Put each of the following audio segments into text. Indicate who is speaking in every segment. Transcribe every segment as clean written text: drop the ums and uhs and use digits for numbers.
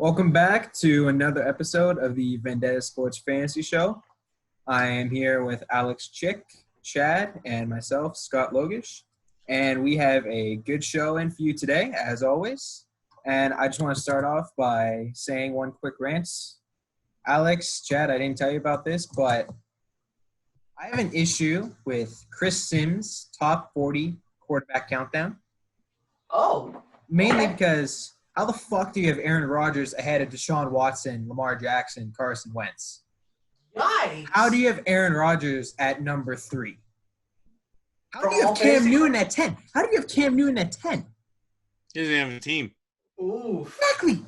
Speaker 1: Welcome back to another episode of the Vendetta Sports Fantasy Show. I am here with Alex Chick, Chad, and myself, Scott Logush. And we have a good show in for you today, as always. And I just want to start off by saying one quick rant. Alex, Chad, I didn't tell you about this, but I have an issue with Chris Sims' top 40 quarterback countdown.
Speaker 2: Oh.
Speaker 1: Mainly because how the fuck do you have Aaron Rodgers ahead of Deshaun Watson, Lamar Jackson, Carson Wentz?
Speaker 2: Yikes.
Speaker 1: How do you have Aaron Rodgers at number 3? How do you have
Speaker 2: basically-
Speaker 1: Cam Newton at 10? How do you have Cam Newton at 10?
Speaker 3: He doesn't have a team.
Speaker 2: Ooh.
Speaker 1: Exactly.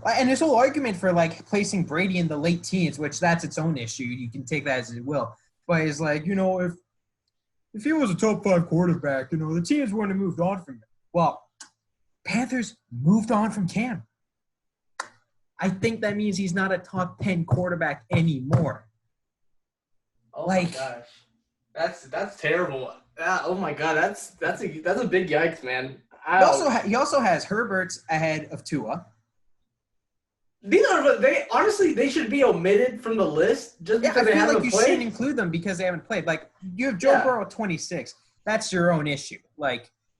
Speaker 1: And this whole argument for, placing Brady in the late teens, which that's its own issue. You can take that as it will. But it's like, if he was a top 5 quarterback, the teams wouldn't have moved on from him. Well, Panthers moved on from Cam. I think that means he's not a top 10 quarterback anymore.
Speaker 2: Oh my gosh. That's terrible. Oh my god, that's a big yikes, man.
Speaker 1: He also has Herbert's ahead of Tua.
Speaker 2: These are they should be omitted from the list just because they haven't played.
Speaker 1: You shouldn't include them because they haven't played. You have Joe Burrow at 26. That's your own issue.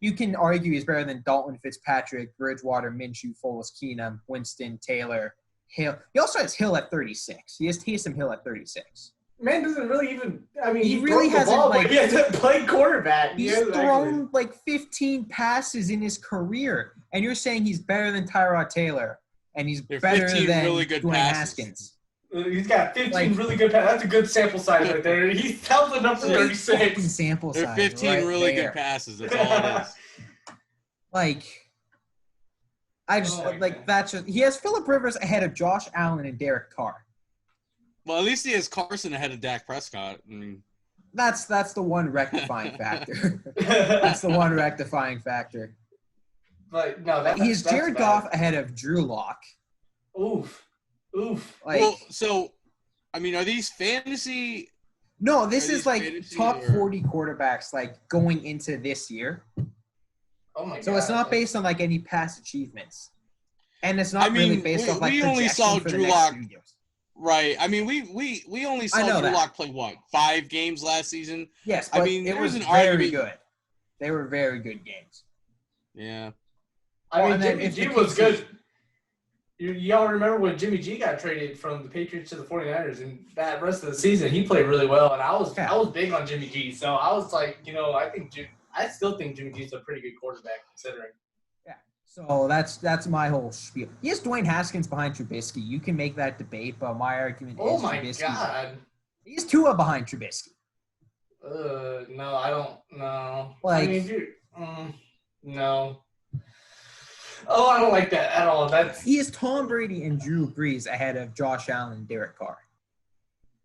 Speaker 1: You can argue he's better than Dalton, Fitzpatrick, Bridgewater, Minshew, Foles, Keenum, Winston, Taylor, Hill. He also has Hill at 36. He has Taysom Hill at 36.
Speaker 2: Man doesn't really even –
Speaker 1: he really hasn't
Speaker 2: he hasn't played quarterback.
Speaker 1: He's thrown 15 passes in his career, and you're saying he's better than Tyrod Taylor, and he's better than
Speaker 3: really good
Speaker 1: Dwayne
Speaker 3: passes.
Speaker 1: Haskins.
Speaker 2: He's got 15 really good passes. That's a good sample size right there. He's held it up to 36.
Speaker 1: Sample size.
Speaker 3: There are 15
Speaker 1: right
Speaker 3: really
Speaker 1: there.
Speaker 3: good passes. That's all it is.
Speaker 1: That's just – he has Phillip Rivers ahead of Josh Allen and Derek Carr.
Speaker 3: Well, at least he has Carson ahead of Dak Prescott.
Speaker 1: That's the one rectifying factor. That's the one rectifying factor.
Speaker 2: But no,
Speaker 1: he has Jared Goff ahead of Drew Lock.
Speaker 2: Oof.
Speaker 3: Are these fantasy?
Speaker 1: No, this is top 40 quarterbacks going into this year.
Speaker 2: Oh my god!
Speaker 1: So it's not based on any past achievements, and it's not really based off
Speaker 3: we only saw Drew Lock. Right. We only saw Drew Lock play 5 games last season.
Speaker 1: Yes, but it was very good. They were very good games.
Speaker 3: Yeah.
Speaker 2: Jimmy G was good. Y'all remember when Jimmy G got traded from the Patriots to the 49ers, and that rest of the season he played really well, and I was big on Jimmy G. So I was I still think Jimmy G's a pretty good quarterback considering.
Speaker 1: Yeah. So that's my whole spiel. He has Dwayne Haskins behind Trubisky. You can make that debate, but my argument is Trubisky. Oh my god. He's Tua behind Trubisky.
Speaker 2: No, I don't know. No. Oh, I don't like that at all.
Speaker 1: He is Tom Brady and Drew Brees ahead of Josh Allen and Derek Carr.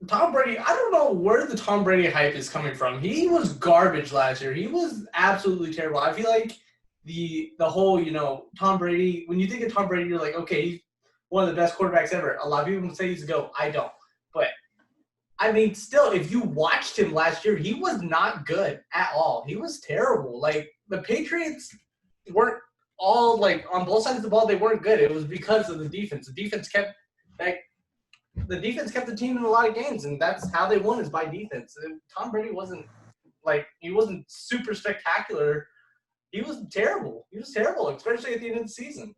Speaker 2: Tom Brady, I don't know where the Tom Brady hype is coming from. He was garbage last year. He was absolutely terrible. I feel like the whole, Tom Brady, when you think of Tom Brady, you're like, okay, he's one of the best quarterbacks ever. A lot of people say he's a GOAT. I don't. But, still, if you watched him last year, he was not good at all. He was terrible. The Patriots weren't all, on both sides of the ball, they weren't good. It was because of the defense. The defense kept the team in a lot of games, and that's how they won is by defense. And Tom Brady wasn't he wasn't super spectacular. He was terrible. Especially at the end of the season.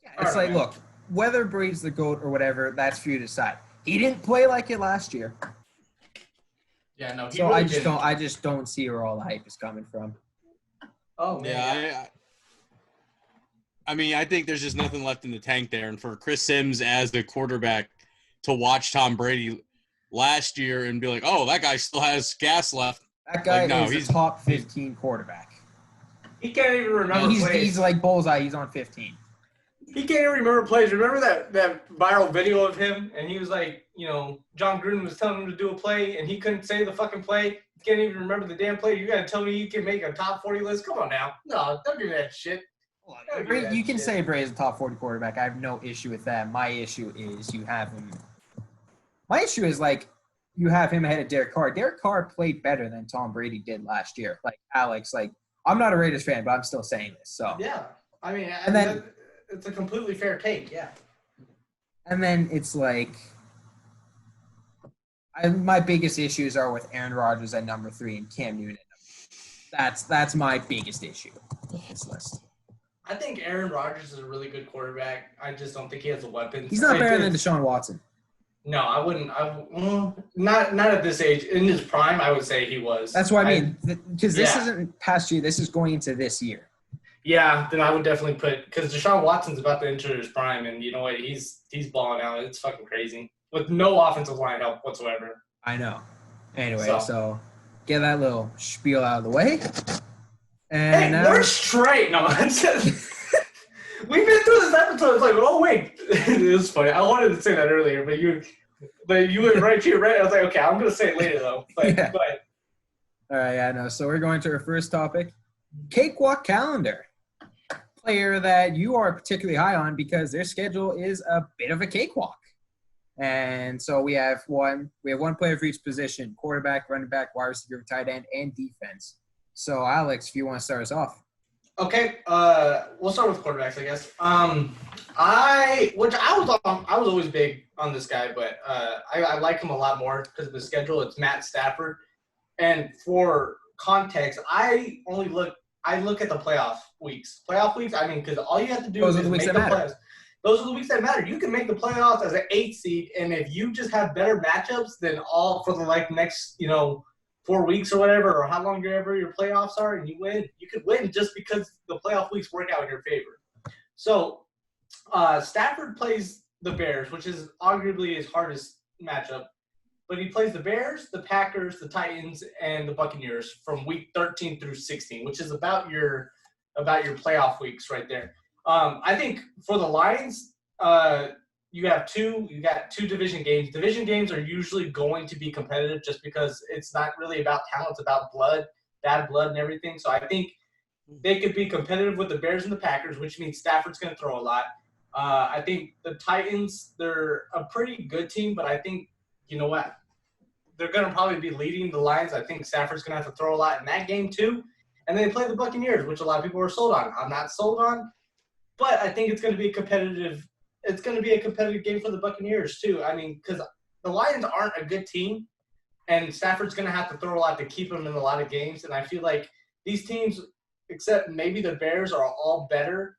Speaker 1: Yeah, it's look, whether Brady's the GOAT or whatever, that's for you to decide. He didn't play like it last year.
Speaker 2: Yeah, no.
Speaker 1: So really I just don't see where all the hype is coming from.
Speaker 2: Oh man.
Speaker 3: Yeah, I think there's just nothing left in the tank there. And for Chris Sims as the quarterback to watch Tom Brady last year and be like, oh, that guy still has gas left.
Speaker 1: That guy is a top 15 quarterback.
Speaker 2: He can't even remember plays.
Speaker 1: He's like Bullseye. He's on 15.
Speaker 2: He can't even remember plays. Remember that viral video of him? And he was John Gruden was telling him to do a play, and he couldn't say the fucking play. He can't even remember the damn play. You got to tell me you can make a top 40 list? Come on now. No, don't do that shit.
Speaker 1: You can say Brady's a top 40 quarterback. I have no issue with that. My issue is you have him. My issue is you have him ahead of Derek Carr. Derek Carr played better than Tom Brady did last year. Alex, I'm not a Raiders fan, but I'm still saying this. So
Speaker 2: yeah, and then it's a completely fair take. Yeah.
Speaker 1: And then it's like my biggest issues are with Aaron Rodgers at number 3 and Cam Newton. That's my biggest issue with this list.
Speaker 2: I think Aaron Rodgers is a really good quarterback. I just don't think he has the weapons.
Speaker 1: He's not better than Deshaun Watson.
Speaker 2: No, I wouldn't. Not at this age. In his prime, I would say he was.
Speaker 1: That's what I mean. Because this isn't past year. This is going into this year.
Speaker 2: Yeah, then I would definitely put – because Deshaun Watson's about to enter his prime, and you know what? He's balling out. It's fucking crazy. With no offensive line help whatsoever.
Speaker 1: I know. Anyway, so get that little spiel out of the way. And
Speaker 2: hey, we're straight. No, we've been through this episode. It's like, oh, wait. It was funny. I wanted to say that earlier, but you went right to your right. I was like, okay, I'm going to say it later, though. But,
Speaker 1: yeah. All right, yeah, no. So we're going to our first topic, Cakewalk Calendar. Player that you are particularly high on because their schedule is a bit of a cakewalk. And so we have one player for each position: quarterback, running back, wide receiver, tight end, and defense. So Alex, if you want to start us off.
Speaker 2: Okay, we'll start with quarterbacks, I guess. I was always big on this guy, but I like him a lot more because of the schedule. It's Matt Stafford, and for context, I look at the playoff weeks. I mean, because all you have to do is make the playoffs. Those are the weeks that matter. You can make the playoffs as an 8 seed, and if you just have better matchups than all for the next 4 weeks or whatever, or how long your playoffs are, and you win, you could win just because the playoff weeks work out in your favor. So Stafford plays the Bears, which is arguably his hardest matchup. But he plays the Bears, the Packers, the Titans, and the Buccaneers from week 13 through 16, which is about your playoff weeks right there. I think for the Lions, you got two division games. Division games are usually going to be competitive just because it's not really about talent, it's about bad blood and everything. So I think they could be competitive with the Bears and the Packers, which means Stafford's going to throw a lot. I think the Titans, they're a pretty good team, but I think, you know what, they're going to probably be leading the Lions. I think Stafford's going to have to throw a lot in that game too. And then they play the Buccaneers, which a lot of people are sold on. I'm not sold on, but I think it's going to be a competitive game for the Buccaneers too. I mean, because the Lions aren't a good team, and Stafford's going to have to throw a lot to keep them in a lot of games. And I feel like these teams, except maybe the Bears, are all better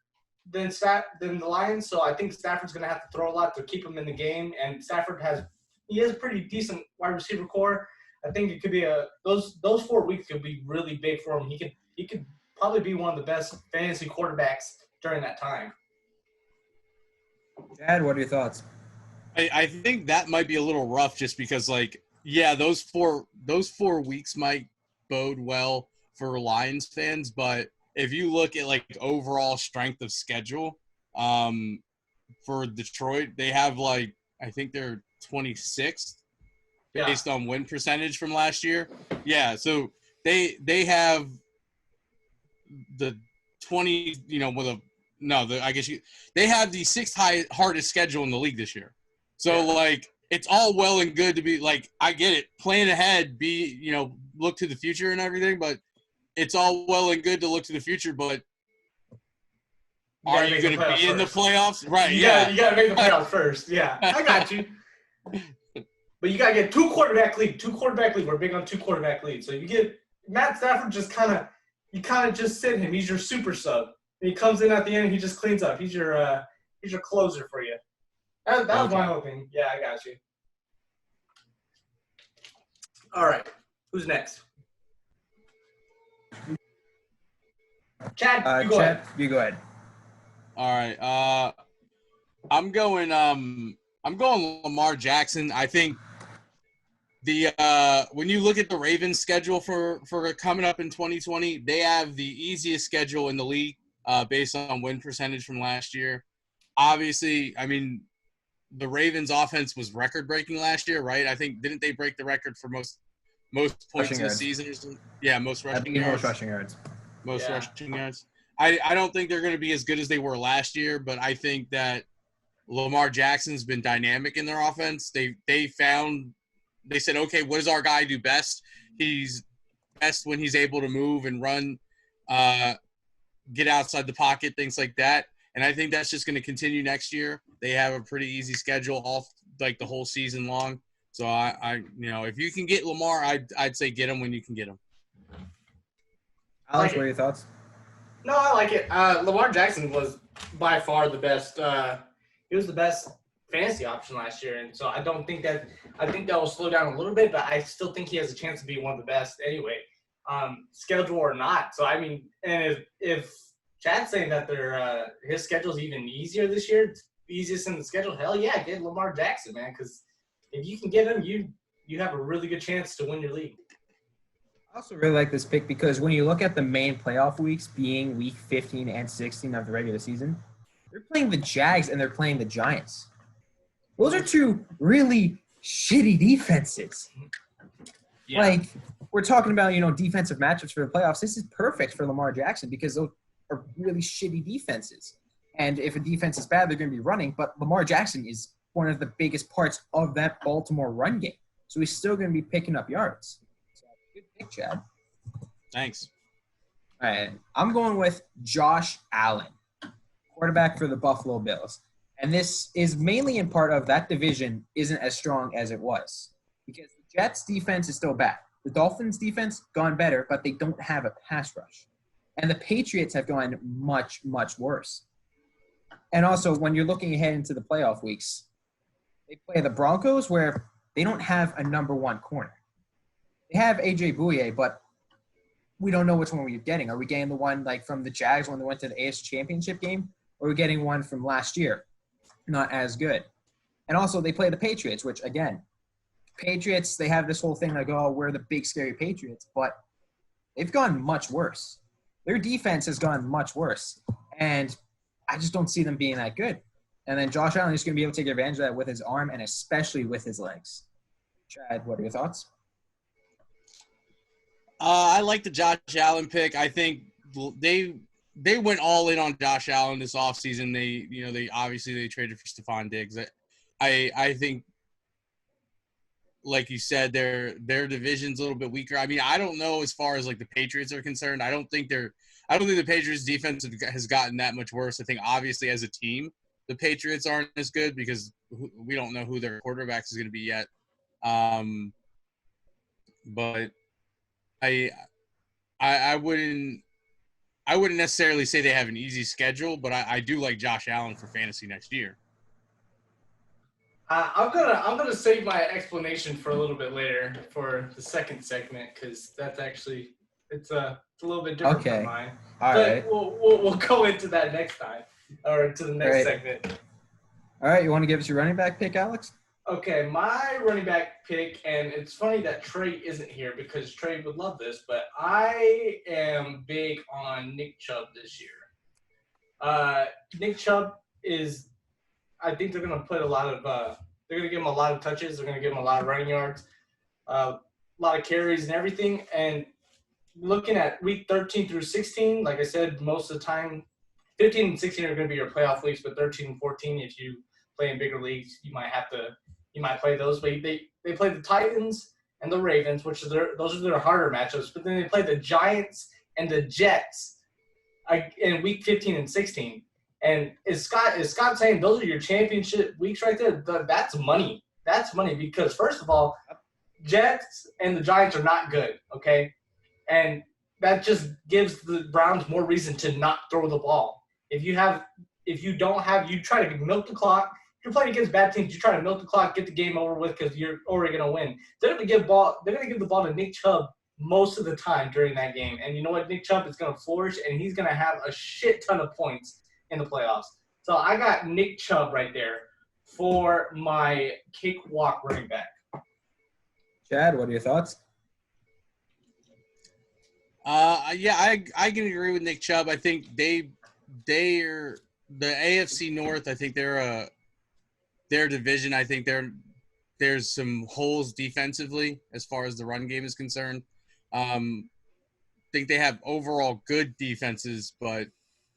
Speaker 2: than the Lions. So I think Stafford's going to have to throw a lot to keep them in the game. And Stafford has a pretty decent wide receiver core. I think it could be those 4 weeks could be really big for him. He could probably be one of the best fantasy quarterbacks during that time.
Speaker 1: Dad, what are your thoughts?
Speaker 3: I think that might be a little rough just because, those four weeks might bode well for Lions fans, but if you look at overall strength of schedule, for Detroit, they have I think they're 26th based on win percentage from last year. Yeah, so they have the 20, they have the 6th hardest schedule in the league this year. So it's all well and good to be I get it, plan ahead, look to the future and everything, but it's all well and good to look to the future, but are you going to be in the playoffs? Right,
Speaker 2: you got to make the playoffs first. Yeah, I got you. But you got to get 2 quarterback lead. We're big on 2 quarterback leads. So you get Matt Stafford you kind of just sit him. He's your super sub. And he comes in at the end and he just cleans up. He's your closer for you. That was my whole thing. Yeah, I got you. All right. Who's next? Chad, you go ahead.
Speaker 1: You go ahead.
Speaker 3: All right. I'm going Lamar Jackson. I think when you look at the Ravens schedule for coming up in 2020, they have the easiest schedule in the league based on win percentage from last year. Obviously, I mean, the Ravens offense was record breaking last year, right? I think didn't they break the record for most points in the season? Yeah, most rushing yards. Most rushing yards. I don't think they're going to be as good as they were last year, but I think that Lamar Jackson's been dynamic in their offense. They said, okay, what does our guy do best? He's best when he's able to move and run, get outside the pocket, things like that. And I think that's just going to continue next year. They have a pretty easy schedule all like the whole season long. So I if you can get Lamar, I'd say get him when you can get him.
Speaker 1: Alex, what are your thoughts?
Speaker 2: No, I like it. Lamar Jackson was by far the best. He was the best fantasy option last year, and so I think that will slow down a little bit, but I still think he has a chance to be one of the best anyway, schedule or not. So I mean, and if Chad's saying that his schedule's even easier this year, easiest in the schedule, hell yeah, get Lamar Jackson, man, because if you can get him, you have a really good chance to win your league.
Speaker 1: I also really like this pick because when you look at the main playoff weeks being week 15 and 16 of the regular season, they're playing the Jags and they're playing the Giants. Those are two really shitty defenses. Yeah. Like, we're talking about, defensive matchups for the playoffs. This is perfect for Lamar Jackson because those are really shitty defenses. And if a defense is bad, they're going to be running. But Lamar Jackson is one of the biggest parts of that Baltimore run game. So he's still going to be picking up yards. So good pick, Chad.
Speaker 3: Thanks.
Speaker 1: All right. I'm going with Josh Allen, quarterback for the Buffalo Bills. And this is mainly in part of that division isn't as strong as it was because the Jets' defense is still bad. The Dolphins' defense gone better, but they don't have a pass rush. And the Patriots have gone much, much worse. And also, when you're looking ahead into the playoff weeks, they play the Broncos where they don't have a number one corner. They have A.J. Bouye, but we don't know which one we're getting. Are we getting the one like from the Jags when they went to the AFC Championship game? Or are we getting one from last year? Not as good. And also, they play the Patriots, which, again, Patriots, they have this whole thing like, oh, we're the big, scary Patriots. But they've gone much worse. Their defense has gone much worse. And I just don't see them being that good. And then Josh Allen is going to be able to take advantage of that with his arm and especially with his legs. Chad, what are your thoughts?
Speaker 3: I like the Josh Allen pick. I think they went all in on Josh Allen this offseason. They obviously traded for Stephon Diggs. I think, like you said, their division's a little bit weaker. I mean, I don't know as far as like the Patriots are concerned. I don't think the Patriots defense has gotten that much worse. I think obviously as a team, the Patriots aren't as good because we don't know who their quarterback is going to be yet. But I wouldn't necessarily say they have an easy schedule, but I do like Josh Allen for fantasy next year.
Speaker 2: I'm gonna save my explanation for a little bit later for the second segment because that's actually it's a little bit different from mine.
Speaker 1: All right.
Speaker 2: We'll go into that next time or to the next segment.
Speaker 1: All right. You want to give us your running back pick, Alex?
Speaker 2: Okay, my running back pick, and it's funny that Trey isn't here because Trey would love this, but I am big on Nick Chubb this year. Nick Chubb is, I think they're going to put they're going to give him a lot of touches. They're going to give him a lot of running yards, a lot of carries and everything. And looking at week 13 through 16, like I said, most of the time, 15 and 16 are going to be your playoff weeks, but 13 and 14, if you play in bigger leagues, you might play those. But they play the Titans and the Ravens, those are their harder matchups. But then they play the Giants and the Jets in week 15 and 16. And is Scott saying those are your championship weeks right there? That's money. That's money because, first of all, Jets and the Giants are not good, okay? And that just gives the Browns more reason to not throw the ball. If you try to milk the clock. If you're playing against bad teams, you try to milk the clock, get the game over with because you're already going to win. They're going to give the ball to Nick Chubb most of the time during that game. And you know what? Nick Chubb is going to flourish, and he's going to have a shit ton of points in the playoffs. So I got Nick Chubb right there for my cakewalk running back.
Speaker 1: Chad, what are your thoughts?
Speaker 3: Yeah, I can agree with Nick Chubb. I think they're the AFC North. I think they're their division. I think there's some holes defensively as far as the run game is concerned. I think they have overall good defenses, but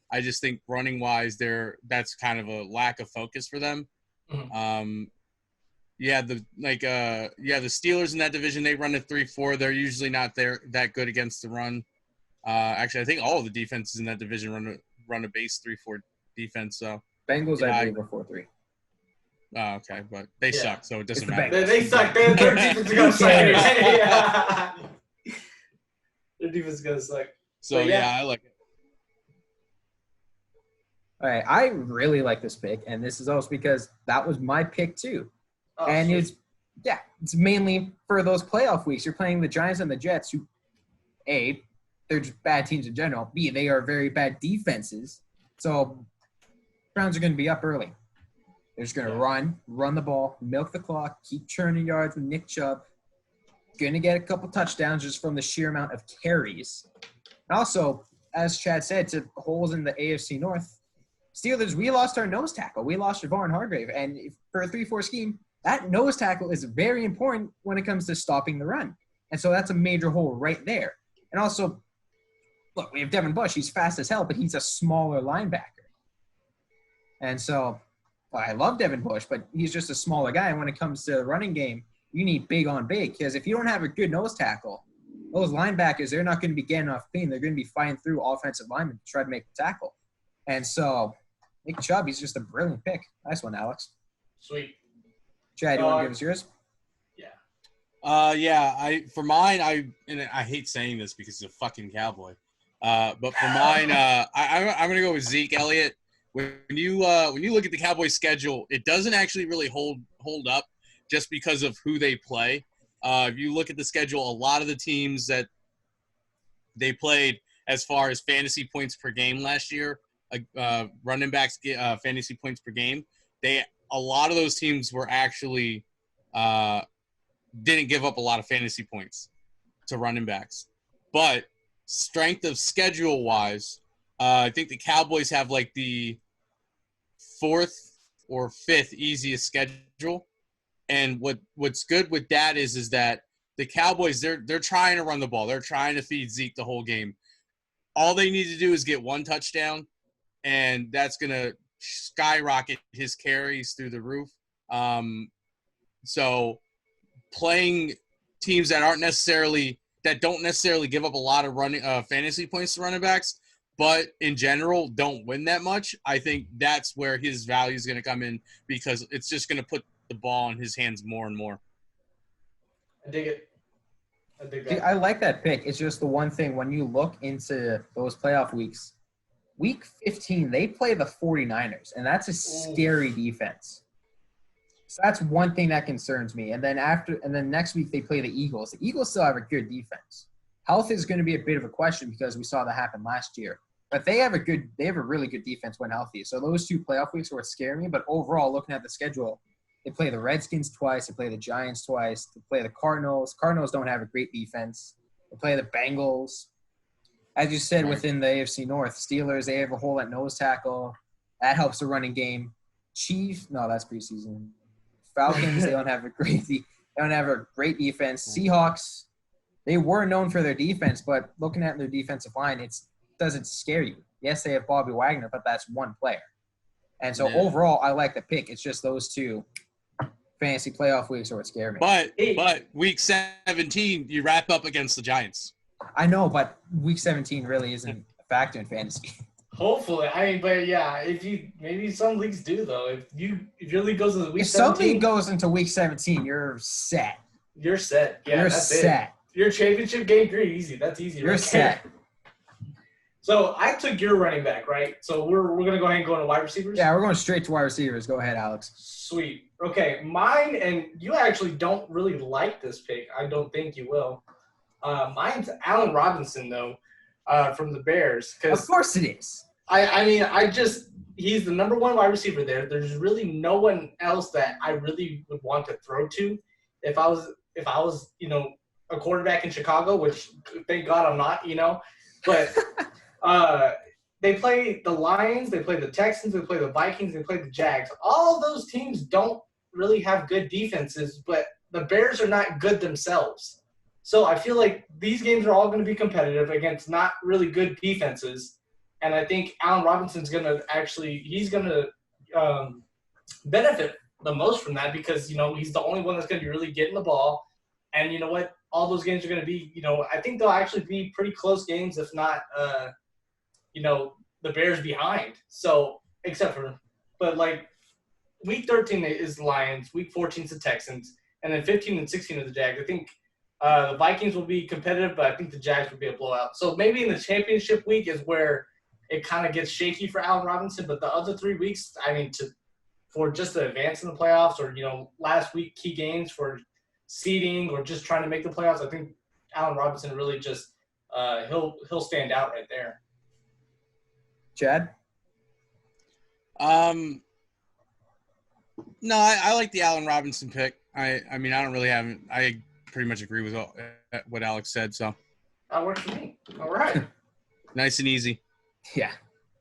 Speaker 3: I just think running wise, that's kind of a lack of focus for them. Mm-hmm. The Steelers in that division, they run a 3-4. They're usually not that good against the run. Actually, I think all of the defenses in that division run a base defense. So
Speaker 1: Bengals,
Speaker 3: Yeah,
Speaker 1: I believe, are 4-3.
Speaker 3: oh, okay, but they
Speaker 2: Yeah.
Speaker 3: suck, so it doesn't
Speaker 1: the
Speaker 3: matter.
Speaker 2: They suck. Their defense is gonna suck anyway. Yeah. Their defense is gonna suck.
Speaker 3: So
Speaker 2: But yeah.
Speaker 3: I like it.
Speaker 1: All right, I really like this pick, and this is also because that was my pick too.
Speaker 2: Oh,
Speaker 1: And
Speaker 2: sweet.
Speaker 1: it's mainly for those playoff weeks. You're playing the Giants and the Jets, who, A, they're just bad teams in general. B, they are very bad defenses. So Browns are going to be up early. They're just going to run the ball, milk the clock, keep churning yards with Nick Chubb. Going to get a couple touchdowns just from the sheer amount of carries. And also, as Chad said, to holes in the AFC North, Steelers, we lost our nose tackle. We lost Javon Hargrave. And for a 3-4 scheme, that nose tackle is very important when it comes to stopping the run. And so that's a major hole right there. And also, look, we have Devin Bush. He's fast as hell, but he's a smaller linebacker. And so I love Devin Bush, but he's just a smaller guy. And when it comes to the running game, you need big on big, because if you don't have a good nose tackle, those linebackers, they're not going to be getting off clean. They're going to be fighting through offensive linemen to try to make the tackle. And so Nick Chubb, he's just a brilliant pick. Nice one, Alex.
Speaker 2: Sweet.
Speaker 1: Chad, you want to give us yours?
Speaker 3: For mine, I hate saying this because he's a fucking Cowboy. But for mine, I'm gonna go with Zeke Elliott. When you look at the Cowboys' schedule, it doesn't actually really hold up just because of who they play. If you look at the schedule, a lot of the teams that they played as far as fantasy points per game last year, running backs fantasy points per game, a lot of those teams were actually didn't give up a lot of fantasy points to running backs. But strength of schedule wise, I think the Cowboys have like the 4th or 5th easiest schedule. And what's good with that is that the Cowboys, they're trying to run the ball. They're trying to feed Zeke the whole game. All they need to do is get one touchdown, and that's going to skyrocket his carries through the roof. So playing teams that don't necessarily give up a lot of running fantasy points to running backs, but in general don't win that much, I think that's where his value is going to come in, because it's just going to put the ball in his hands more and more.
Speaker 2: I dig it. I dig
Speaker 1: See,
Speaker 2: that.
Speaker 1: I like that pick. It's just the one thing when you look into those playoff weeks, week 15, they play the 49ers, and that's a scary defense. So that's one thing that concerns me. And then next week they play the Eagles. The Eagles still have a good defense. Health is going to be a bit of a question because we saw that happen last year. But they have a really good defense when healthy. So those 2 playoff weeks were scaring me. But overall, looking at the schedule, they play the Redskins twice. They play the Giants twice. They play the Cardinals. Cardinals don't have a great defense. They play the Bengals. As you said, within the AFC North, Steelers, they have a hole at nose tackle. That helps the running game. Chiefs, no, that's preseason. Falcons, they don't have a great defense. Seahawks, they were known for their defense, but looking at their defensive line, it doesn't scare you. Yes, they have Bobby Wagner, but that's one player. And so overall, I like the pick. It's just those 2 fantasy playoff weeks are what scare me.
Speaker 3: But week 17, you wrap up against the Giants.
Speaker 1: I know, but week 17 really isn't a factor in fantasy.
Speaker 2: Hopefully, but yeah, maybe some leagues do though. If your league goes into week 17,
Speaker 1: if some league goes into week 17, you're set.
Speaker 2: You're set. Yeah, that's
Speaker 1: set.
Speaker 2: It. Your championship game, you're easy. That's easy.
Speaker 1: You're set.
Speaker 2: So I took your running back, right? So we're gonna go ahead and go into wide receivers.
Speaker 1: Yeah, we're going straight to wide receivers. Go ahead, Alex.
Speaker 2: Sweet. Okay, mine, and you actually don't really like this pick. I don't think you will. Mine's Allen Robinson though, from the Bears.
Speaker 1: Of course it is.
Speaker 2: He's the number 1 wide receiver there. There's really no one else that I really would want to throw to. If I was, a quarterback in Chicago, which thank God I'm not, but they play the Lions, they play the Texans, they play the Vikings, they play the Jags. All of those teams don't really have good defenses, but the Bears are not good themselves. So I feel like these games are all going to be competitive against not really good defenses. And I think Allen Robinson's going to benefit the most from that because, he's the only one that's going to be really getting the ball. And you know what? All those games are going to be, I think they'll actually be pretty close games, if not, the Bears behind. So except for, but like week 13 is the Lions, week 14 is the Texans, and then 15 and 16 are the Jags. I think the Vikings will be competitive, but I think the Jags will be a blowout. So maybe in the championship week is where it kind of gets shaky for Allen Robinson, but the other 3 weeks, I mean, for just to advance in the playoffs or, last week key games for seeding or just trying to make the playoffs, I think Allen Robinson really just he'll stand out right there.
Speaker 1: Chad?
Speaker 3: No, I like the Allen Robinson pick. I mean, I don't really have – I pretty much agree with what Alex said, so.
Speaker 2: That works for me. All right.
Speaker 3: Nice and easy.
Speaker 1: Yeah.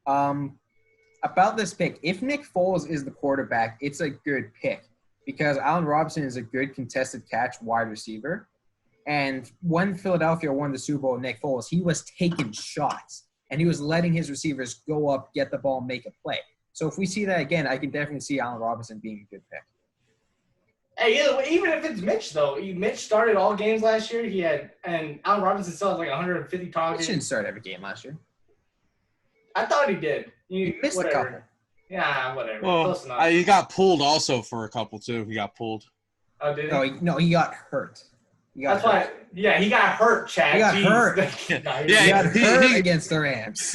Speaker 1: About this pick, if Nick Foles is the quarterback, it's a good pick because Allen Robinson is a good contested catch wide receiver. And when Philadelphia won the Super Bowl, Nick Foles, he was taking shots and he was letting his receivers go up, get the ball, make a play. So if we see that again, I can definitely see Allen Robinson being a good pick.
Speaker 2: Hey, even if it's Mitch, though. Mitch started all games last year. And Allen Robinson still has like 150 targets.
Speaker 1: He didn't start every game last year.
Speaker 2: I thought he did.
Speaker 1: He missed a couple.
Speaker 2: Yeah, whatever.
Speaker 3: Well,
Speaker 2: Close enough.
Speaker 3: he got pulled also for a couple, too. He got pulled.
Speaker 2: Oh, did he?
Speaker 1: No, he got hurt.
Speaker 2: That's why. Yeah, he got hurt, Chad.
Speaker 1: He got hurt.
Speaker 2: He
Speaker 1: got hurt against the Rams.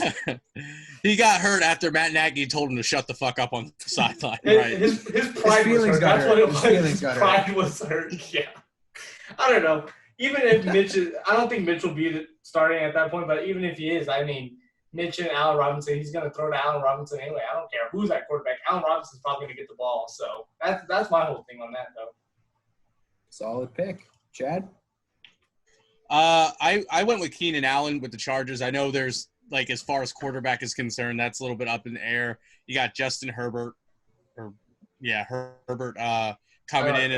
Speaker 3: He got hurt after Matt Nagy told him to shut the fuck up on the sideline. Right.
Speaker 2: His pride was hurt. That's what it was. His pride was hurt. Yeah. I don't know. Even if Mitch is – I don't think Mitch will be starting at that point, but even if he is, I mean, Mitch and Allen Robinson, he's going to throw to Allen Robinson anyway. I don't care who's that quarterback. Allen Robinson's probably going to get the ball. So that's my whole thing on that, though.
Speaker 1: Solid pick. Chad?
Speaker 3: I went with Keenan Allen with the Chargers. I know there's – like as far as quarterback is concerned, that's a little bit up in the air. You got Justin Herbert, Herbert coming in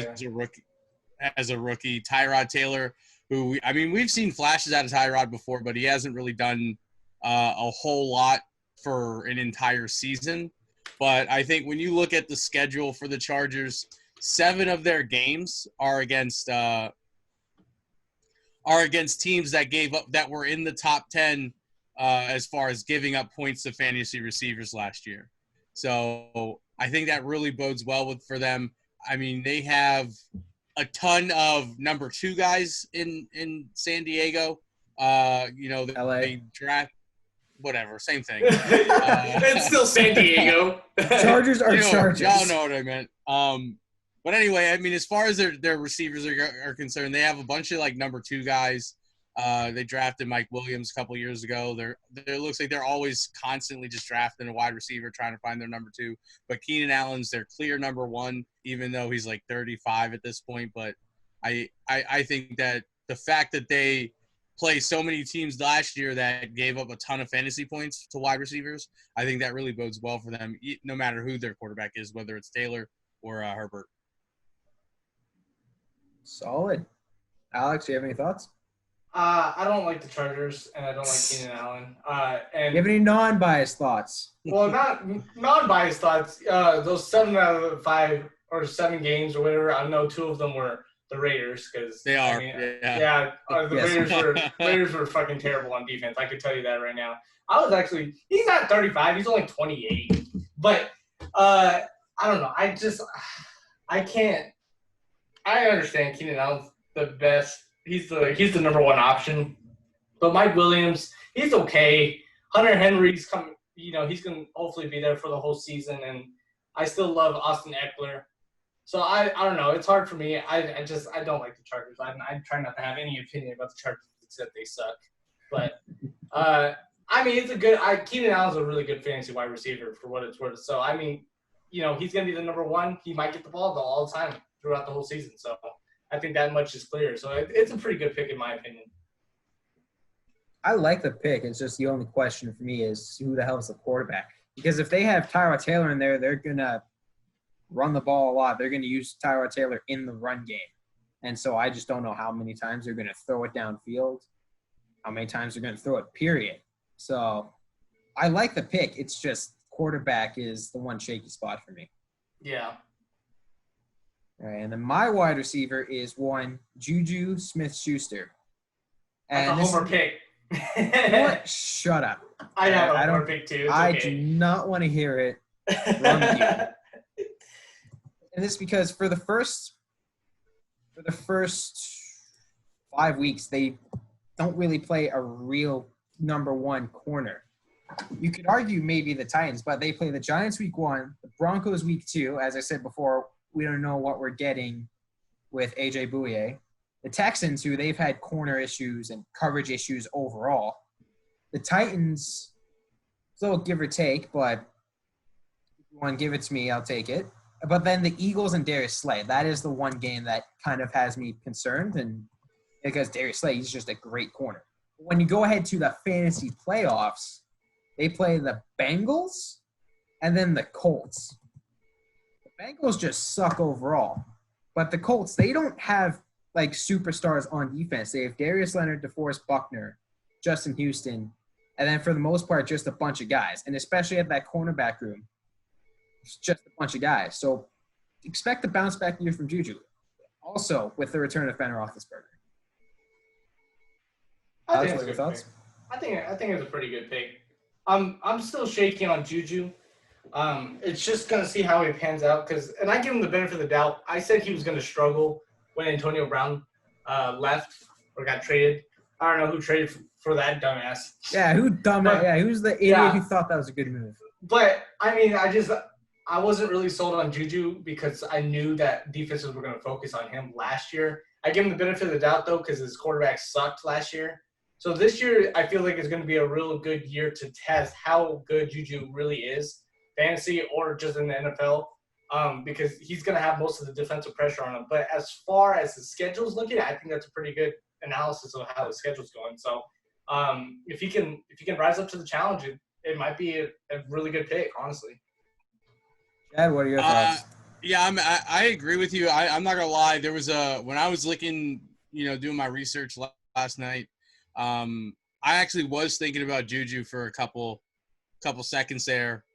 Speaker 3: as a rookie. Tyrod Taylor, who we've seen flashes out of Tyrod before, but he hasn't really done a whole lot for an entire season. But I think when you look at the schedule for the Chargers, 7 of their games are against teams that were in the top 10. As far as giving up points to fantasy receivers last year. So I think that really bodes well for them. I mean, they have a ton of number 2 guys in San Diego. LA. They draft whatever, same thing.
Speaker 2: It's still San Diego.
Speaker 1: Chargers are Chargers.
Speaker 3: Y'all know what I meant. But anyway, I mean, as far as their receivers are concerned, they have a bunch of like number 2 guys. They drafted Mike Williams a couple years ago. It looks like they're always constantly just drafting a wide receiver, trying to find their number 2. But Keenan Allen's their clear number 1, even though he's like 35 at this point. But I think that the fact that they play so many teams last year that gave up a ton of fantasy points to wide receivers, I think that really bodes well for them, no matter who their quarterback is, whether it's Taylor or Herbert.
Speaker 1: Solid. Alex, do you have any thoughts?
Speaker 2: I don't like the Chargers, and I don't like Keenan Allen. And
Speaker 1: do you have any non-biased thoughts?
Speaker 2: Well, not non-biased thoughts. Those 7 out of 5 or 7 games or whatever, I know 2 of them were the Raiders because
Speaker 3: they are.
Speaker 2: The Raiders were fucking terrible on defense. I could tell you that right now. He's not 35. He's only 28. But I don't know. I can't. I understand Keenan Allen's the best. He's the number 1 option. But Mike Williams, he's okay. Hunter Henry's coming. He's going to hopefully be there for the whole season. And I still love Austin Eckler. So I don't know. It's hard for me. I don't like the Chargers. I try not to have any opinion about the Chargers except they suck. But it's a good. Keenan Allen's a really good fantasy wide receiver for what it's worth. So he's going to be the number 1. He might get the ball though all the time throughout the whole season. So I think that much is clear. So it's a pretty good pick in my opinion.
Speaker 1: I like the pick. It's just the only question for me is who the hell is the quarterback? Because if they have Tyrod Taylor in there, they're going to run the ball a lot. They're going to use Tyrod Taylor in the run game. And so I just don't know how many times they're going to throw it downfield, how many times they're going to throw it, period. So I like the pick. It's just quarterback is the one shaky spot for me.
Speaker 2: Yeah.
Speaker 1: All right, and then my wide receiver is one Juju Smith-Schuster.
Speaker 2: And that's a homer pick.
Speaker 1: You know what? Shut up.
Speaker 2: I have a homer pick too.
Speaker 1: I do not want to hear it. run game. And this is because for the first 5 weeks, they don't really play a real number one corner. You could argue maybe the Titans, but they play the Giants week 1, the Broncos week 2. As I said before, we don't know what we're getting with A.J. Bouye. The Texans, who they've had corner issues and coverage issues overall. The Titans, still give or take, but if you want to give it to me, I'll take it. But then the Eagles and Darius Slay, that is the one game that kind of has me concerned, and because Darius Slay, he's just a great corner. When you go ahead to the fantasy playoffs, they play the Bengals and then the Colts. The Bengals just suck overall. But the Colts, they don't have like superstars on defense. They have Darius Leonard, DeForest Buckner, Justin Houston, and then for the most part, just a bunch of guys. And especially at that cornerback room, it's just a bunch of guys. So expect a bounce back year from Juju. Also, with the return of Ben Roethlisberger.
Speaker 2: I think it's a pretty good pick. I'm still shaky on Juju. It's just gonna see how he pans out and I give him the benefit of the doubt. I said he was gonna struggle when Antonio Brown left or got traded. I don't know who traded for that dumbass.
Speaker 1: Yeah, who's the idiot who thought that was a good move?
Speaker 2: But I mean, I wasn't really sold on Juju because I knew that defenses were gonna focus on him last year. I give him the benefit of the doubt though because his quarterback sucked last year. So this year, I feel like it's going to be a real good year to test how good Juju really is, fantasy or just in the NFL, because he's going to have most of the defensive pressure on him. But as far as his schedule's looking, I think that's a pretty good analysis of how his schedule's going. So if he can rise up to the challenge, it might be a really good pick, honestly.
Speaker 1: Chad, what are your thoughts?
Speaker 3: Yeah, I agree with you. I'm not gonna lie. There was when I was looking, doing my research last night. I actually was thinking about Juju for a couple seconds there,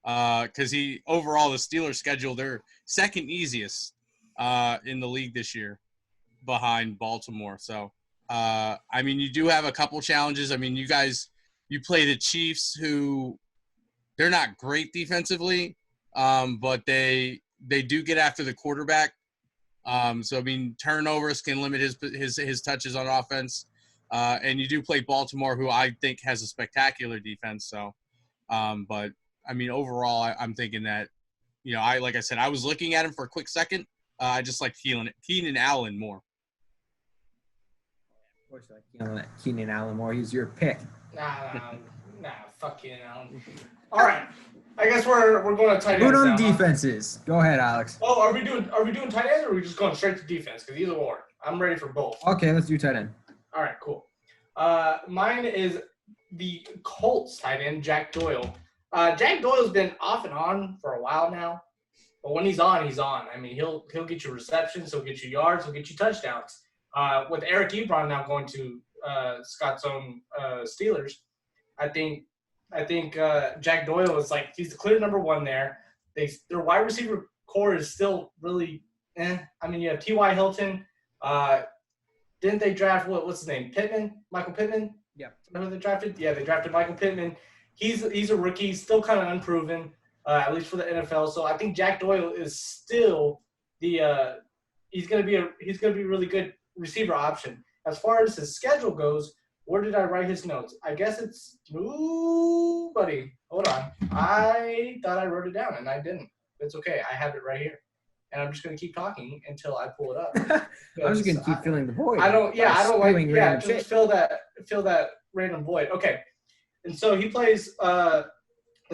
Speaker 3: because the Steelers schedule their second easiest in the league this year, behind Baltimore. So, I mean, you do have a couple challenges. I mean, you play the Chiefs, who they're not great defensively, but they do get after the quarterback. So I mean, turnovers can limit his touches on offense. And you do play Baltimore, who I think has a spectacular defense. So, but I mean, overall, I'm thinking that, like I said, I was looking at him for a quick second. I just like Keenan Allen more.
Speaker 1: Of course, like Keenan Allen more. He's your pick.
Speaker 2: Nah, fuck Keenan Allen. All right, I guess we're going to tight ends.
Speaker 1: Good on
Speaker 2: now,
Speaker 1: defenses. Go ahead, Alex.
Speaker 2: Oh, are we doing tight ends, or are we just going straight to defense? Because either or, I'm ready for both.
Speaker 1: Okay, let's do tight end.
Speaker 2: All right, cool. Mine is the Colts tight end, Jack Doyle. Jack Doyle's been off and on for a while now, but when he's on, he's on. I mean, he'll get you receptions, he'll get you yards, he'll get you touchdowns. With Eric Ebron now going to Scott's own Steelers, I think Jack Doyle is he's the clear number one there. Their wide receiver core is still really I mean, you have T.Y. Hilton. Didn't they draft what's his name? Michael Pittman?
Speaker 1: Yeah.
Speaker 2: Remember they drafted? Yeah, they drafted Michael Pittman. He's a rookie, still kind of unproven, at least for the NFL. So I think Jack Doyle is still he's gonna be a really good receiver option. As far as his schedule goes, where did I write his notes? I guess it's buddy. Hold on. I thought I wrote it down and I didn't. It's okay. I have it right here. And I'm just going to keep talking until I pull it up.
Speaker 1: I'm just going to keep filling the void.
Speaker 2: Just fill that random void. Okay. And so he plays the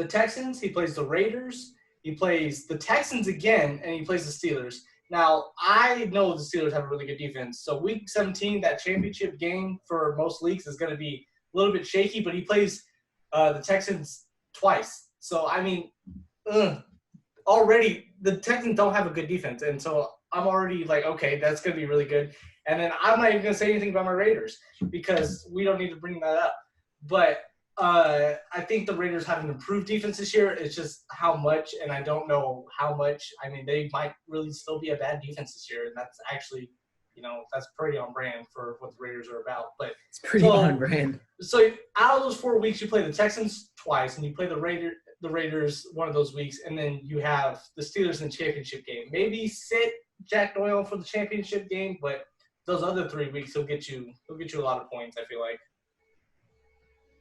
Speaker 2: Texans, he plays the Raiders, he plays the Texans again, and he plays the Steelers. Now, I know the Steelers have a really good defense. So week 17, that championship game for most leagues is going to be a little bit shaky, but he plays the Texans twice. So, I mean, already the Texans don't have a good defense. And so I'm already like, okay, that's going to be really good. And then I'm not even going to say anything about my Raiders because we don't need to bring that up. But I think the Raiders have an improved defense this year. It's just how much, and I don't know how much. I mean, they might really still be a bad defense this year, and that's actually, that's pretty on brand for what the Raiders are about. But
Speaker 1: it's pretty on brand.
Speaker 2: So out of those 4 weeks, you play the Texans twice, and you play the the Raiders one of those weeks, and then you have the Steelers in the championship game. Maybe sit Jack Doyle for the championship game, but those other 3 weeks he'll get you a lot of points, I feel like.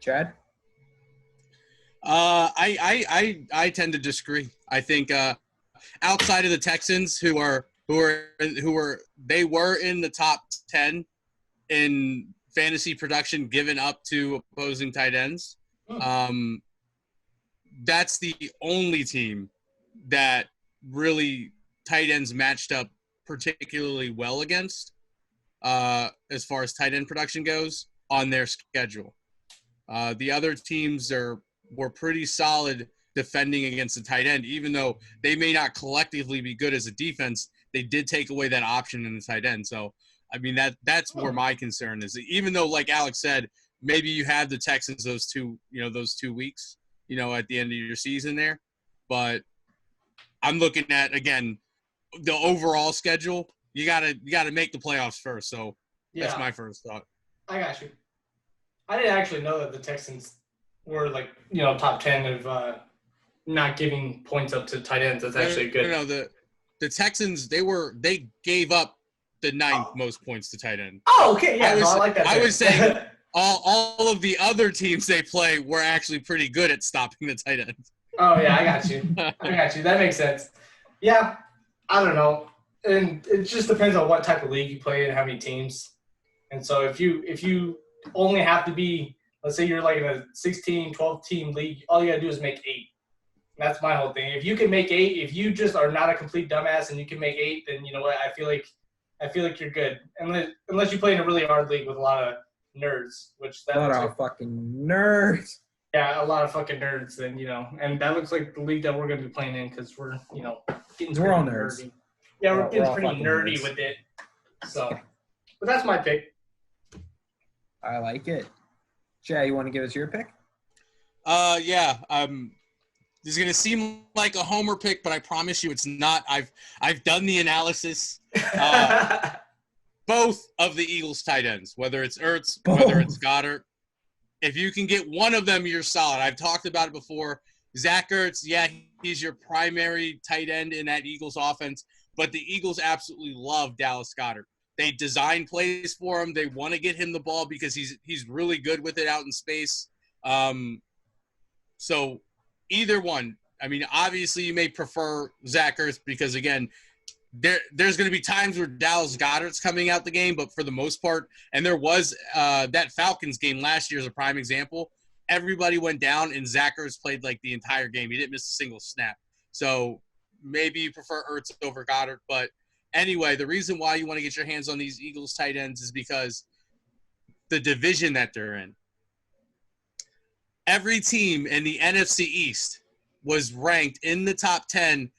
Speaker 1: Chad?
Speaker 3: I tend to disagree. I think outside of the Texans, who were in the top 10 in fantasy production given up to opposing tight ends. That's the only team that really tight ends matched up particularly well against as far as tight end production goes on their schedule. The other teams were pretty solid defending against the tight end, even though they may not collectively be good as a defense. They did take away that option in the tight end. So, I mean, that's where my concern is. Even though, like Alex said, maybe you had the Texans those 2 weeks, at the end of your season there. But I'm looking at, again, the overall schedule. You gotta make the playoffs first. So that's my first thought.
Speaker 2: I got you. I didn't actually know that the Texans were top 10 of not giving points up to tight ends. That's actually good.
Speaker 3: No, the Texans, they gave up the 9th most points to tight end.
Speaker 2: Oh, okay, yeah, I like that.
Speaker 3: I was saying all of the other teams they play were actually pretty good at stopping the tight end.
Speaker 2: Oh yeah, I got you. That makes sense. Yeah, I don't know, and it just depends on what type of league you play and how many teams. And so if you only have to be, let's say you're like in a 16, 12 team league, all you gotta do is make 8. That's my whole thing. If you can make 8, if you just are not a complete dumbass and you can make 8, then you know what? I feel like you're good. Unless you play in a really hard league with a lot of nerds,
Speaker 1: a lot of fucking nerds.
Speaker 2: Yeah, a lot of fucking nerds. Then and that looks like the league that we're gonna be playing in because we're getting
Speaker 1: we're all nerds.
Speaker 2: Nerdy. Yeah, we're getting pretty nerdy
Speaker 1: nerds
Speaker 2: with it. So, but that's my pick.
Speaker 1: I like it. Jay, you want to give us your pick?
Speaker 3: Yeah. This is gonna seem like a homer pick, but I promise you it's not. I've done the analysis. Both of the Eagles tight ends, whether it's Ertz, whether it's Goddard. If you can get one of them, you're solid. I've talked about it before. Zach Ertz, yeah, he's your primary tight end in that Eagles offense, but the Eagles absolutely love Dallas Goedert. They design plays for him. They want to get him the ball because he's really good with it out in space. So either one. I mean, obviously you may prefer Zach Ertz because, again, there's going to be times where Dallas Goedert's coming out the game, but for the most part, and there was that Falcons game last year is a prime example. Everybody went down, and Zach Ertz played like the entire game. He didn't miss a single snap. So maybe you prefer Ertz over Goddard. But anyway, the reason why you want to get your hands on these Eagles tight ends is because the division that they're in. Every team in the NFC East was ranked in the top 10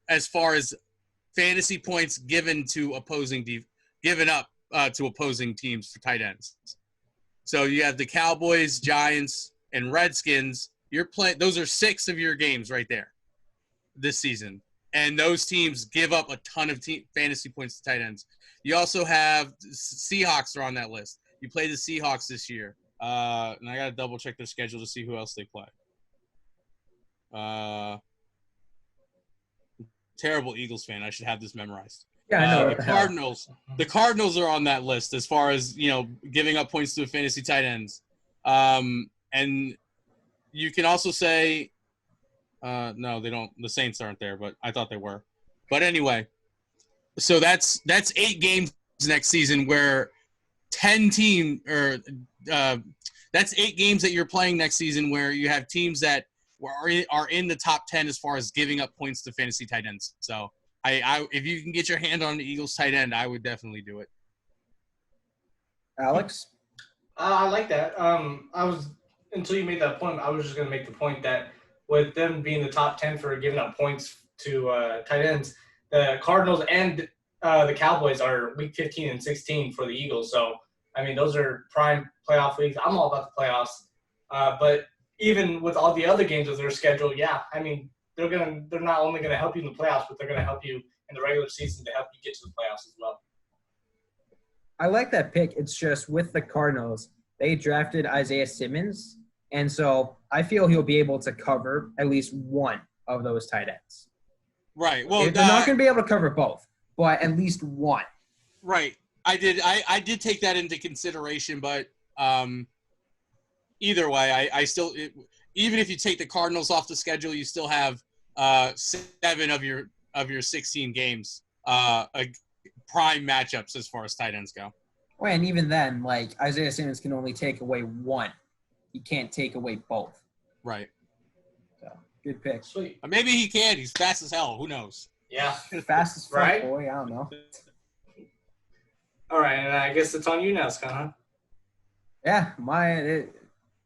Speaker 3: as far as fantasy points given up to opposing teams for tight ends. So you have the Cowboys, Giants, and Redskins. Those are 6 of your games right there this season, and those teams give up a ton of fantasy points to tight ends. You also have Seahawks are on that list. You play the Seahawks this year, and I got to double check their schedule to see who else they play. Terrible Eagles fan. I should have this memorized.
Speaker 1: Yeah, I know.
Speaker 3: The Cardinals are on that list as far as, giving up points to fantasy tight ends. And you can also say, no, they don't. The Saints aren't there, but I thought they were. But anyway, so that's 8 games next season where 10 team or that's 8 games that you're playing next season where you have teams that are in the top 10 as far as giving up points to fantasy tight ends. So I if you can get your hand on the Eagles tight end, I would definitely do it.
Speaker 1: Alex?
Speaker 2: I like that. Until you made that point, I was just going to make the point that with them being the top 10 for giving up points to tight ends, the Cardinals and the Cowboys are week 15 and 16 for the Eagles. So, I mean, those are prime playoff weeks. I'm all about the playoffs. But even with all the other games of their schedule, yeah, I mean, they're not only going to help you in the playoffs, but they're going to help you in the regular season to help you get to the playoffs as well.
Speaker 1: I like that pick. It's just with the Cardinals, they drafted Isaiah Simmons, And so I feel he'll be able to cover at least one of those tight ends.
Speaker 3: Right. Well,
Speaker 1: they're not going to be able to cover both, but at least one.
Speaker 3: Right. I did take that into consideration, but either way, I still even if you take the Cardinals off the schedule, you still have 7 of your 16 games prime matchups as far as tight ends go.
Speaker 1: Well, and even then, like Isaiah Simmons can only take away one. He can't take away both.
Speaker 3: Right.
Speaker 1: So good pick.
Speaker 2: Sweet.
Speaker 3: Maybe he can. He's fast as hell. Who knows?
Speaker 2: Yeah.
Speaker 1: Fast as fuck,
Speaker 2: Right?
Speaker 1: boy. I don't know.
Speaker 2: All right, and I guess it's on you now, Scott, huh?
Speaker 1: Yeah,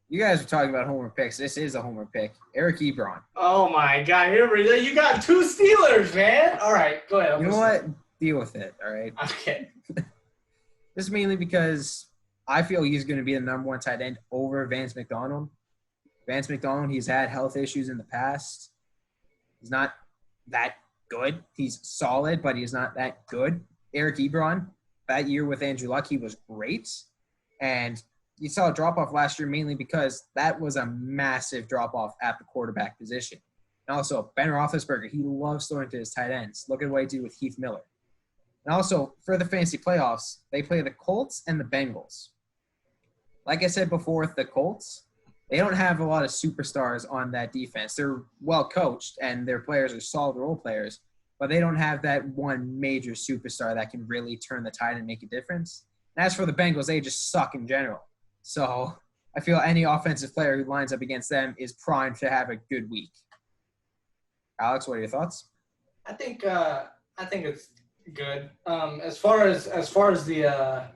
Speaker 1: you guys were talking about homer picks. This is a homer pick. Eric Ebron.
Speaker 2: Oh, my God. Here we go. You got 2 Steelers, man. All right, go ahead.
Speaker 1: You know what? Deal with it, all right?
Speaker 2: Okay.
Speaker 1: This is mainly because I feel he's going to be the number 1 tight end over Vance McDonald. Vance McDonald, he's had health issues in the past. He's not that good. He's solid, but he's not that good. Eric Ebron, that year with Andrew Luck, he was great. And you saw a drop-off last year mainly because that was a massive drop-off at the quarterback position. And also, Ben Roethlisberger, he loves throwing to his tight ends. Look at what he did with Heath Miller. And also, for the fantasy playoffs, they play the Colts and the Bengals. Like I said before with the Colts, they don't have a lot of superstars on that defense. They're well coached, and their players are solid role players, but they don't have that one major superstar that can really turn the tide and make a difference. And as for the Bengals, they just suck in general. So I feel any offensive player who lines up against them is primed to have a good week. Alex, what are your thoughts?
Speaker 2: I think it's good. As far as the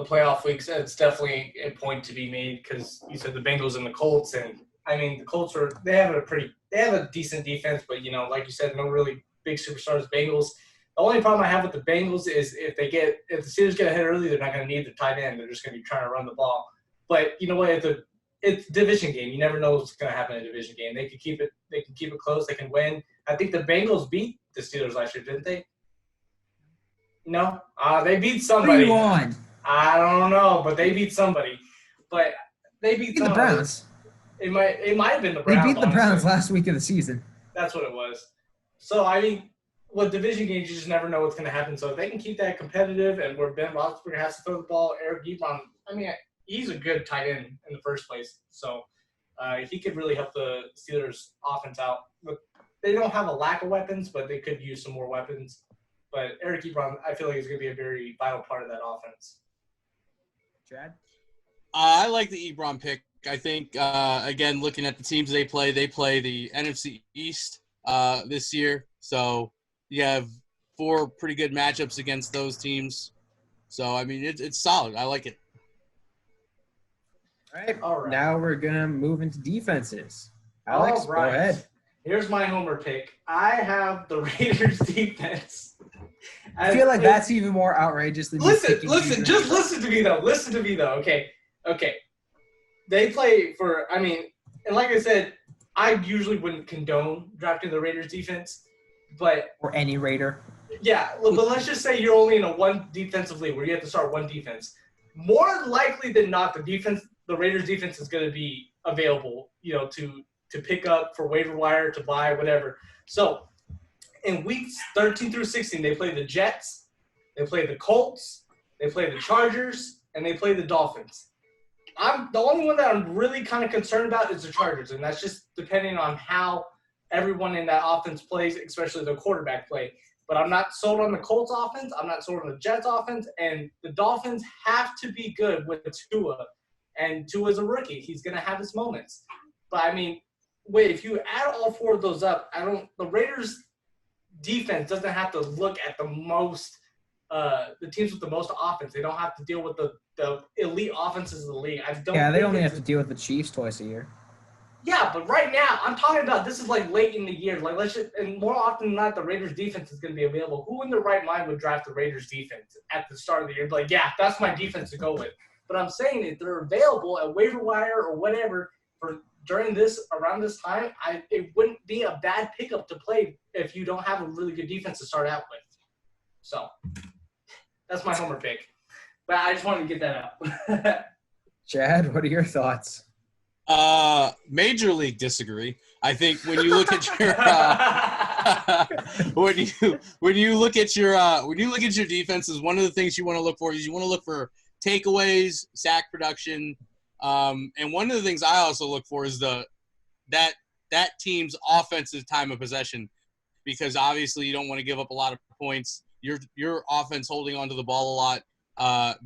Speaker 2: playoff weeks, it's definitely a point to be made because you said the Bengals and the Colts, and I mean the Colts they have a decent defense, but like you said, no really big superstars. Bengals. The only problem I have with the Bengals is if the Steelers get ahead early, they're not going to need the tight end. They're just going to be trying to run the ball. But you know what? It's a division game. You never know what's going to happen in a division game. They can keep it close. They can win. I think the Bengals beat the Steelers last year, didn't they? No, they beat somebody.
Speaker 1: Who won?
Speaker 2: I don't know, but they beat somebody. But they beat
Speaker 1: the Browns.
Speaker 2: It might have been the Browns.
Speaker 1: They beat the Browns last week of the season.
Speaker 2: That's what it was. So I mean, with division games, you just never know what's going to happen. So if they can keep that competitive, and where Ben Roethlisberger has to throw the ball, Eric Ebron, I mean, he's a good tight end in the first place. So he could really help the Steelers' offense out. They don't have a lack of weapons, but they could use some more weapons. But Eric Ebron, I feel like he's going to be a very vital part of that offense.
Speaker 1: Chad?
Speaker 3: I like the Ebron pick. I think, again, looking at the teams they play the NFC East this year. So you have 4 pretty good matchups against those teams. So, I mean, it's solid. I like it.
Speaker 1: All right. Now we're going to move into defenses. Alex, go ahead.
Speaker 2: Here's my homer pick. I have the Raiders defense.
Speaker 1: I feel like that's even more outrageous than
Speaker 2: listen. Just listen to me though. Okay. They play for. I mean, and like I said, I usually wouldn't condone drafting the Raiders defense, but
Speaker 1: or any Raider.
Speaker 2: Yeah, but let's just say you're only in a one defensive league where you have to start one defense. More likely than not, the Raiders defense is going to be available, to pick up for waiver wire, to buy, whatever. So in weeks 13 through 16, they play the Jets, they play the Colts, they play the Chargers, and they play the Dolphins. The only one that I'm really kind of concerned about is the Chargers, and that's just depending on how everyone in that offense plays, especially the quarterback play. But I'm not sold on the Colts offense. I'm not sold on the Jets offense. And the Dolphins have to be good with Tua. And Tua's a rookie. He's going to have his moments. But, I mean, if you add all 4 of those up, the Raiders defense doesn't have to look at the teams with the most offense. They don't have to deal with the elite offenses of the league.
Speaker 1: They only have to deal with the Chiefs twice a year.
Speaker 2: Yeah, but right now, I'm talking about this is like late in the year. And more often than not, the Raiders defense is going to be available. Who in their right mind would draft the Raiders defense at the start of the year? Like, yeah, that's my defense to go with. But I'm saying if they're available at waiver wire or whatever for around this time, it wouldn't be a bad pickup to play if you don't have a really good defense to start out with. So that's my homer pick. But I just wanted to get that out.
Speaker 1: Chad, what are your thoughts?
Speaker 3: Major league disagree. I think when you look at your when you look at your defenses, one of the things you want to look for is you want to look for takeaways, sack production, and one of the things I also look for is that team's offensive time of possession, because obviously you don't want to give up a lot of points. Your offense holding onto the ball a lot,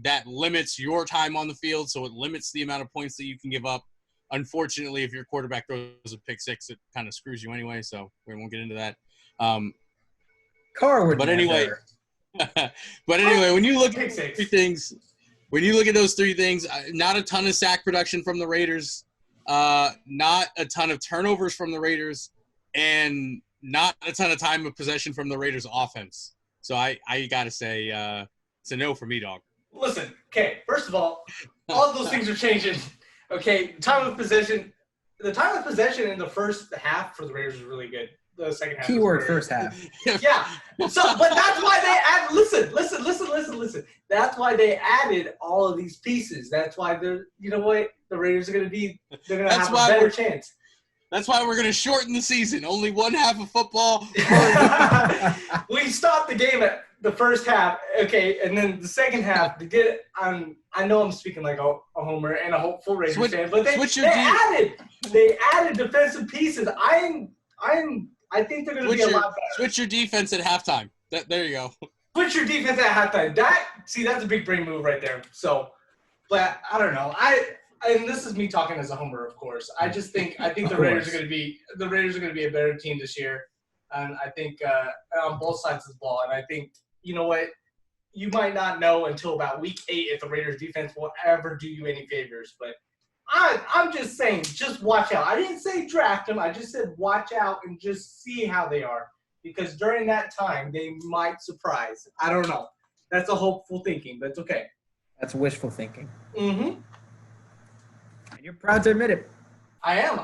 Speaker 3: that limits your time on the field, so it limits the amount of points that you can give up. Unfortunately, if your quarterback throws a pick six, it kind of screws you anyway, so we won't get into that.
Speaker 1: Car would
Speaker 3: but
Speaker 1: never.
Speaker 3: anyway, when you look at three things, not a ton of sack production from the Raiders, not a ton of turnovers from the Raiders, and not a ton of time of possession from the Raiders offense. So I gotta say, it's a no for me, dog.
Speaker 2: Listen, okay, first of all of those things are changing. Okay, the time of possession in the first half for the Raiders is really good. The second half.
Speaker 1: Keyword first half.
Speaker 2: Yeah. So, but that's why they add. Listen. That's why they added all of these pieces. That's why the Raiders are going to have a better chance.
Speaker 3: That's why we're going to shorten the season. Only one half of football.
Speaker 2: We stopped the game at the first half, okay, and then the second half to get it. I know I'm speaking like a homer and a hopeful Raiders fan, but they added defensive pieces. I think they're going to be a lot better.
Speaker 3: Switch your defense at halftime. There you go.
Speaker 2: Switch your defense at halftime. That's a big brain move right there. So, but I don't know. And this is me talking as a homer, of course. I think the Raiders are going to be a better team this year, and I think on both sides of the ball. And I think, you know what, you might not know until about week 8 if the Raiders defense will ever do you any favors. But I'm just saying, just watch out. I didn't say draft them. I just said watch out and just see how they are, because during that time they might surprise. I don't know. That's a hopeful thinking, but it's okay.
Speaker 1: That's wishful thinking.
Speaker 2: Mm-hmm.
Speaker 1: And you're proud to admit it.
Speaker 2: I am.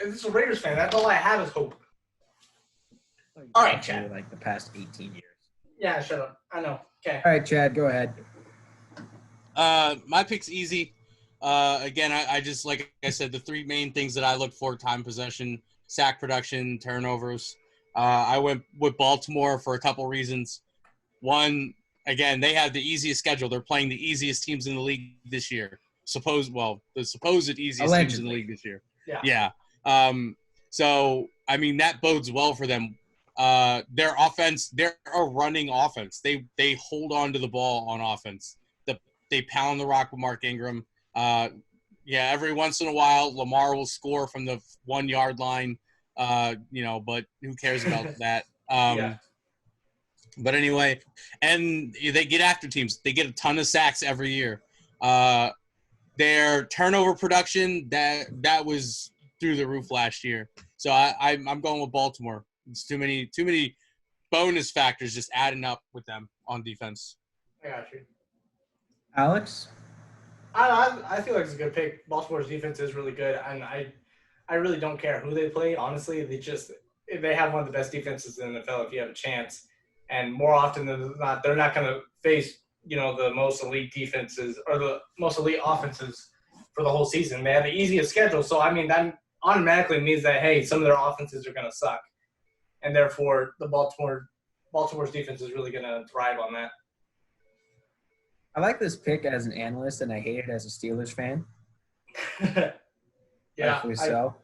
Speaker 2: This is a Raiders fan. That's all I have is hope. All right, Chad.
Speaker 1: Like the past 18 years.
Speaker 2: Yeah, shut up. I know. Okay.
Speaker 1: All right, Chad, go ahead.
Speaker 3: My pick's easy. Again, I just, like I said, the three main things that I look for: time possession, sack production, turnovers. I went with Baltimore for a couple reasons. One, again, they have the easiest schedule. They're playing the easiest teams in the league this year. The supposed easiest
Speaker 1: Allegedly.
Speaker 3: teams in the league this year.
Speaker 2: Yeah.
Speaker 3: So, I mean, that bodes well for them. Their offense, they're a running offense. They hold on to the ball on offense. They pound the rock with Mark Ingram. Every once in a while, Lamar will score from the 1 yard line. But who cares about that? But anyway, and they get after teams. They get a ton of sacks every year. Their turnover production, that was through the roof last year. So I'm going with Baltimore. It's too many bonus factors just adding up with them on defense.
Speaker 2: I got you.
Speaker 1: Alex?
Speaker 2: I feel like it's a good pick. Baltimore's defense is really good, and I really don't care who they play. Honestly, they have one of the best defenses in the NFL if you have a chance. And more often than not, they're not going to face the most elite defenses or the most elite offenses for the whole season. They have the easiest schedule, so I mean that automatically means that some of their offenses are going to suck, and therefore the Baltimore's defense is really going to thrive on that.
Speaker 1: I like this pick as an analyst, and I hate it as a Steelers fan. Rightfully so.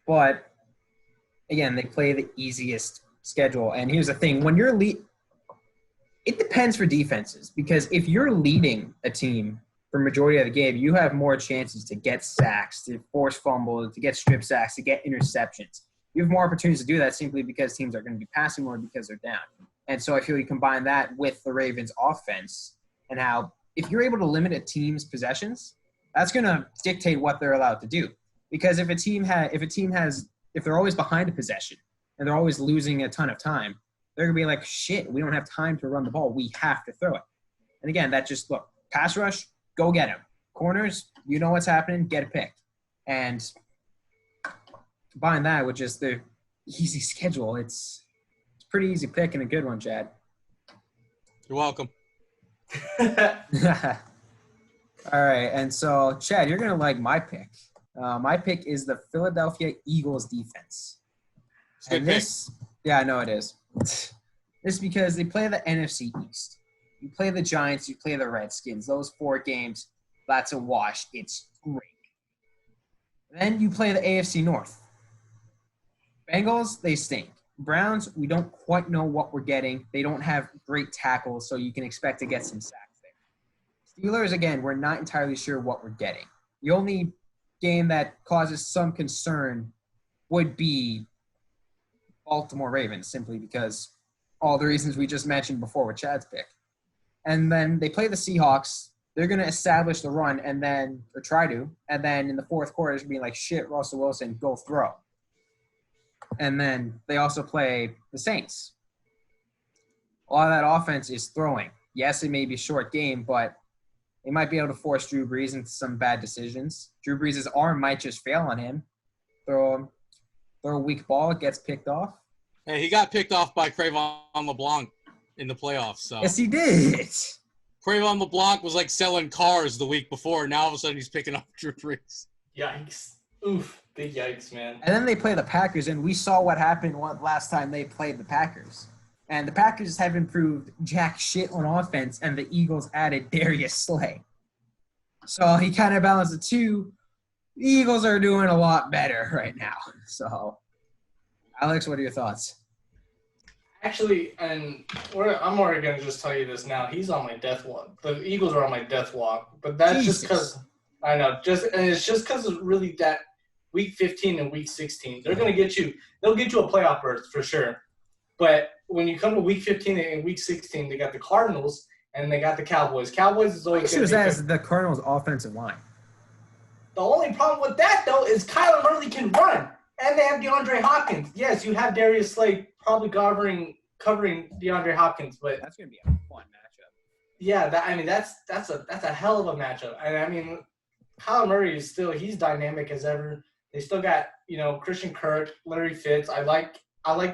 Speaker 1: But, again, they play the easiest schedule. And here's the thing. When you're it depends for defenses, because if you're leading a team for majority of the game, you have more chances to get sacks, to force fumbles, to get strip sacks, to get interceptions. You have more opportunities to do that simply because teams are going to be passing more because they're down. And so I feel you combine that with the Ravens' offense and how if you're able to limit a team's possessions, that's going to dictate what they're allowed to do. Because if they're always behind a possession and they're always losing a ton of time, they're going to be like, shit, we don't have time to run the ball. We have to throw it. And again, pass rush, go get him. Corners, you know what's happening, get it picked. And combine that with just the easy schedule, it's a pretty easy pick and a good one, Chad.
Speaker 3: You're welcome.
Speaker 1: All right, and so, Chad, you're going to like my pick. My pick is the Philadelphia Eagles defense.
Speaker 3: Good pick.
Speaker 1: Yeah, I know it is. It's because they play the NFC East. You play the Giants, you play the Redskins. Those 4 games, that's a wash. It's great. Then you play the AFC North. Bengals, they stink. Browns, we don't quite know what we're getting. They don't have great tackles, so you can expect to get some sacks there. Steelers, again, we're not entirely sure what we're getting. The only game that causes some concern would be Baltimore Ravens, simply because all the reasons we just mentioned before with Chad's pick. And then they play the Seahawks. They're going to establish the run or try to. And then in the fourth quarter, it's going to be like, shit, Russell Wilson, go throw. And then they also play the Saints. A lot of that offense is throwing. Yes, it may be a short game, but they might be able to force Drew Brees into some bad decisions. Drew Brees' arm might just fail on him. Throw a weak ball, it gets picked off.
Speaker 3: Hey, he got picked off by Trayvon LeBlanc in the playoffs. So.
Speaker 1: Yes, he did.
Speaker 3: Trayvon LeBlanc was like selling cars the week before. Now all of a sudden he's picking up Drew Brees.
Speaker 2: Yikes. Oof. Big yikes, man.
Speaker 1: And then they play the Packers, and we saw what happened last time they played the Packers. And the Packers have improved jack shit on offense, and the Eagles added Darius Slay. So he kind of balanced the two. The Eagles are doing a lot better right now. So, Alex, what are your thoughts?
Speaker 2: Actually, I'm already going to just tell you this now. He's on my death walk. The Eagles are on my death walk. But that's
Speaker 1: Jesus.
Speaker 2: just because – I know. It's just because of really that Week 15 and Week 16. They're going to get you – they'll get you a playoff berth for sure. But when you come to Week 15 and Week 16, they got the Cardinals and they got the Cowboys. Cowboys is always
Speaker 1: going to be the Cardinals' offensive line.
Speaker 2: The only problem with that, though, is Kyler Murray can run. And they have DeAndre Hopkins. Yes, you have Darius Slay probably covering DeAndre Hopkins, but
Speaker 1: that's going to be a fun matchup.
Speaker 2: Yeah, that's a hell of a matchup. And I mean, Kyler Murray is still he's dynamic as ever. They still got Christian Kirk, Larry Fitz. I like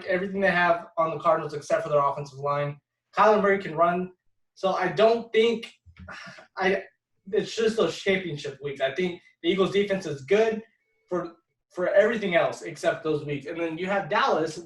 Speaker 2: everything they have on the Cardinals except for their offensive line. Kyler Murray can run, so I don't think it's just those championship weeks. I think the Eagles defense is good for everything else except those weeks. And then you have Dallas,